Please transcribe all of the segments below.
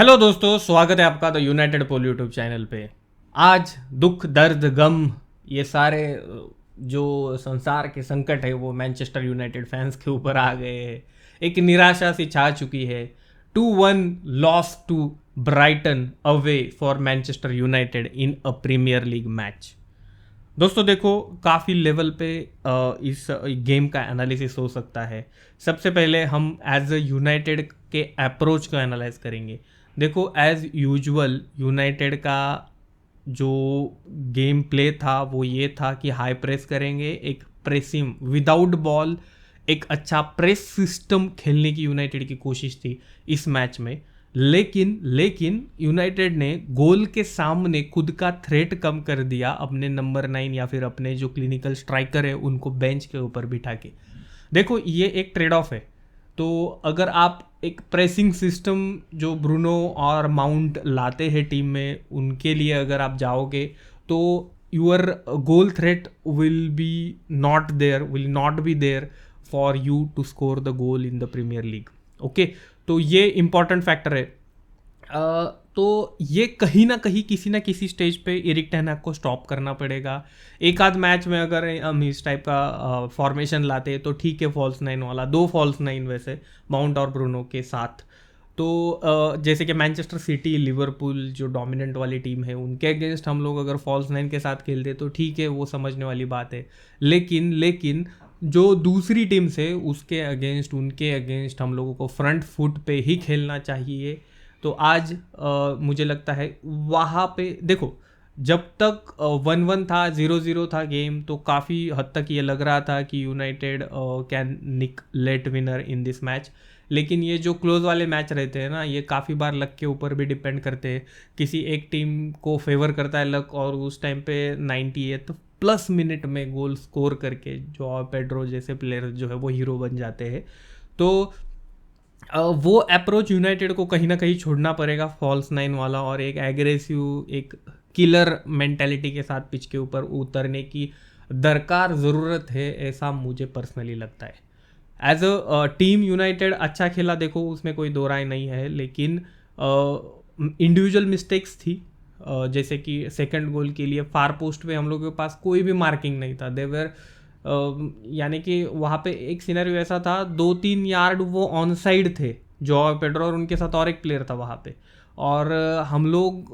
Hello दोस्तों, स्वागत है आपका the United pole YouTube channel पे। आज दुख दर्द गम ये सारे जो संसार के संकट है वो मैनचेस्टर यूनाइटेड फैंस के ऊपर आ गए हैं। एक निराशा सी छा चुकी है। 2-1 loss to Brighton away for Manchester United in a Premier League match. दोस्तों देखो, काफ़ी लेवल पे इस गेम का एनालिसिस हो सकता है। सबसे पहले हम एज अ यूनाइटेड के अप्रोच को एनालाइज करेंगे। देखो, एज यूजुअल यूनाइटेड का जो गेम प्ले था वो ये था कि हाई प्रेस करेंगे, एक प्रेसिंग विदाउट बॉल, एक अच्छा प्रेस सिस्टम खेलने की यूनाइटेड की कोशिश थी इस मैच में। लेकिन यूनाइटेड ने गोल के सामने खुद का थ्रेट कम कर दिया, अपने नंबर 9 या फिर अपने जो क्लिनिकल स्ट्राइकर है उनको बेंच के ऊपर बिठा के। देखो, ये एक ट्रेड ऑफ है। तो अगर आप एक प्रेसिंग सिस्टम जो ब्रूनो और माउंट लाते हैं टीम में, उनके लिए अगर आप जाओगे तो your goal threat will not be there for you to score the goal in the Premier League. Okay, तो ये इंपॉर्टेंट फैक्टर है। तो ये कहीं ना कहीं किसी ना किसी स्टेज पे एरिक टेन हैग को स्टॉप करना पड़ेगा। एक आध मैच में अगर हम इस टाइप का फॉर्मेशन लाते तो ठीक है, फॉल्स 9 वाला, 2 फॉल्स 9 वैसे माउंट और ब्रूनो के साथ। तो जैसे कि मैनचेस्टर सिटी, लिवरपूल जो डोमिनेंट वाली टीम है, उनके अगेंस्ट हम लोग अगर फॉल्स 9 के साथ खेलते तो ठीक है, वो समझने वाली बात है। लेकिन जो दूसरी टीम से उसके अगेंस्ट, उनके अगेंस्ट हम लोगों को फ्रंट फुट पे ही खेलना चाहिए। तो आज मुझे लगता है वहाँ पे देखो, जब तक 1-1 था, 0-0 था गेम, तो काफ़ी हद तक ये लग रहा था कि United can nick late winner in this match. लेकिन ये जो क्लोज वाले मैच रहते हैं ना, ये काफ़ी बार लक के ऊपर भी डिपेंड करते हैं। किसी एक टीम को फेवर करता है लक, और उस टाइम पे 98 प्लस मिनट में गोल स्कोर करके जो पेड्रो जैसे प्लेयर जो है वो हीरो बन जाते हैं। तो वो अप्रोच यूनाइटेड को कहीं ना कहीं छोड़ना पड़ेगा, फॉल्स 9 वाला, और एक एग्रेसिव, एक किलर मेंटेलिटी के साथ पिच के ऊपर उतरने की दरकार ज़रूरत है, ऐसा मुझे पर्सनली लगता है। एज अ टीम यूनाइटेड अच्छा खेला, देखो उसमें कोई दो राय नहीं है, लेकिन इंडिविजुअल मिस्टेक्स थी। जैसे कि सेकंड गोल के लिए फार पोस्ट पे हम लोगों के पास कोई भी मार्किंग नहीं था। देवर यानी कि वहाँ पे एक सिनेरियो ऐसा था, 2-3 यार्ड वो ऑन साइड थे जो पेड्रो, और उनके साथ और एक प्लेयर था वहाँ पे, और हम लोग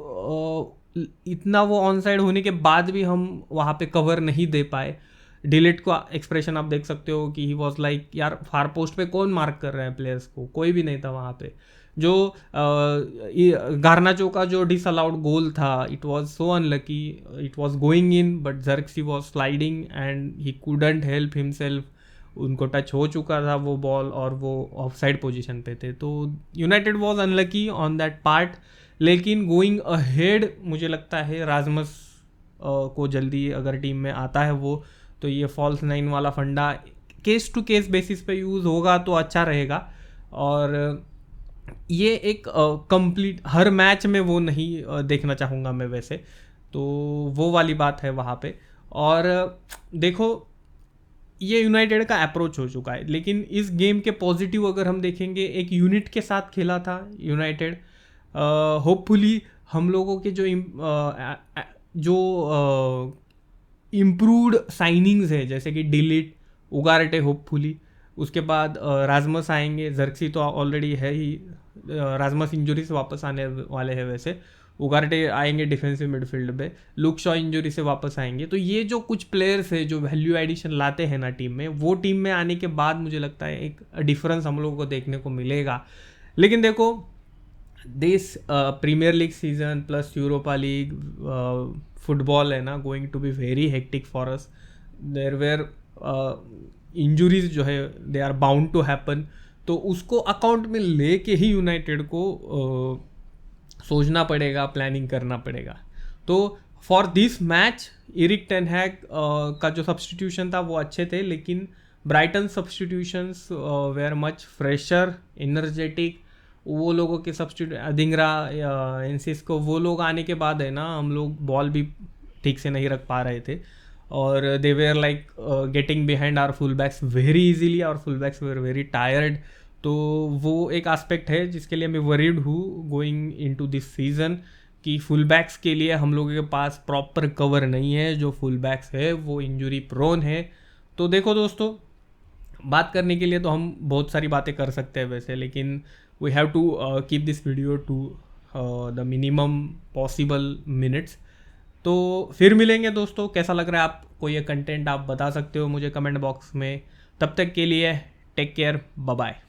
इतना वो ऑन साइड होने के बाद भी हम वहाँ पे कवर नहीं दे पाए। डिलीट को एक्सप्रेशन आप देख सकते हो कि ही वॉज लाइक, यार फार पोस्ट पे कौन मार्क कर रहा है प्लेयर्स को, कोई भी नहीं था वहाँ पे। जो गार्नाचो का जो डिसअलाउड गोल था, it was so unlucky, it was going in but Zirkzee was sliding and he couldn't help himself. उनको टच हो चुका था वो बॉल, और वो ऑफ साइड पोजिशन पे थे, तो United was unlucky on that part. लेकिन गोइंग अहेड मुझे लगता है राजमस को जल्दी अगर टीम में आता है वो, तो ये फॉल्स 9 वाला फंडा केस टू केस बेसिस पे यूज़ होगा तो अच्छा रहेगा। और ये एक कंप्लीट हर मैच में वो नहीं देखना चाहूँगा मैं वैसे, तो वो वाली बात है वहाँ पे। और देखो, ये यूनाइटेड का अप्रोच हो चुका है, लेकिन इस गेम के पॉजिटिव अगर हम देखेंगे, एक यूनिट के साथ खेला था यूनाइटेड। होपफुली हम लोगों के जो इम्प्रूव्ड साइनिंग्स है, जैसे कि डिलीट, उगारटे, होपफुली उसके बाद राजमस आएंगे। जर्क्सी तो ऑलरेडी है ही, राजमस इंजरी से वापस आने वाले हैं वैसे। उगारटे आएंगे डिफेंसिव मिडफील्ड में, लुक शॉ इंजरी से वापस आएंगे। तो ये जो कुछ प्लेयर्स है जो वैल्यू एडिशन लाते हैं ना टीम में, वो टीम में आने के बाद मुझे लगता है एक डिफरेंस हम लोगों को देखने को मिलेगा। लेकिन देखो, this Premier League season plus Europa League football है ना, going to be very hectic for us. There were injuries जो है they are bound to happen. तो उसको अकाउंट में लेके ही यूनाइटेड को सोचना पड़ेगा, प्लानिंग करना पड़ेगा। तो for this match Erik ten Hag का जो सब्सटीट्यूशन था वो अच्छे थे, लेकिन Brighton substitutions were much fresher, energetic. वो लोगों के सब्सटीट्यूट अधिंगरा, एनसिस्को, वो लोग आने के बाद है ना, हम लोग बॉल भी ठीक से नहीं रख पा रहे थे, और they were like getting behind our full backs very easily, और full backs were very tired. तो वो एक एस्पेक्ट है जिसके लिए मैं वरीड हूँ गोइंग इनटू दिस सीज़न, कि फुल बैक्स के लिए हम लोगों के पास प्रॉपर कवर नहीं है, जो फुल बैक्स है वो इंजरी प्रोन है। तो देखो दोस्तों, बात करने के लिए तो हम बहुत सारी बातें कर सकते हैं वैसे, लेकिन we have to keep this video to the minimum possible minutes. तो फिर मिलेंगे दोस्तों, कैसा लग रहा है आपको ये कंटेंट आप बता सकते हो मुझे कमेंट बॉक्स में। तब तक के लिए टेक केयर, बाय बाय।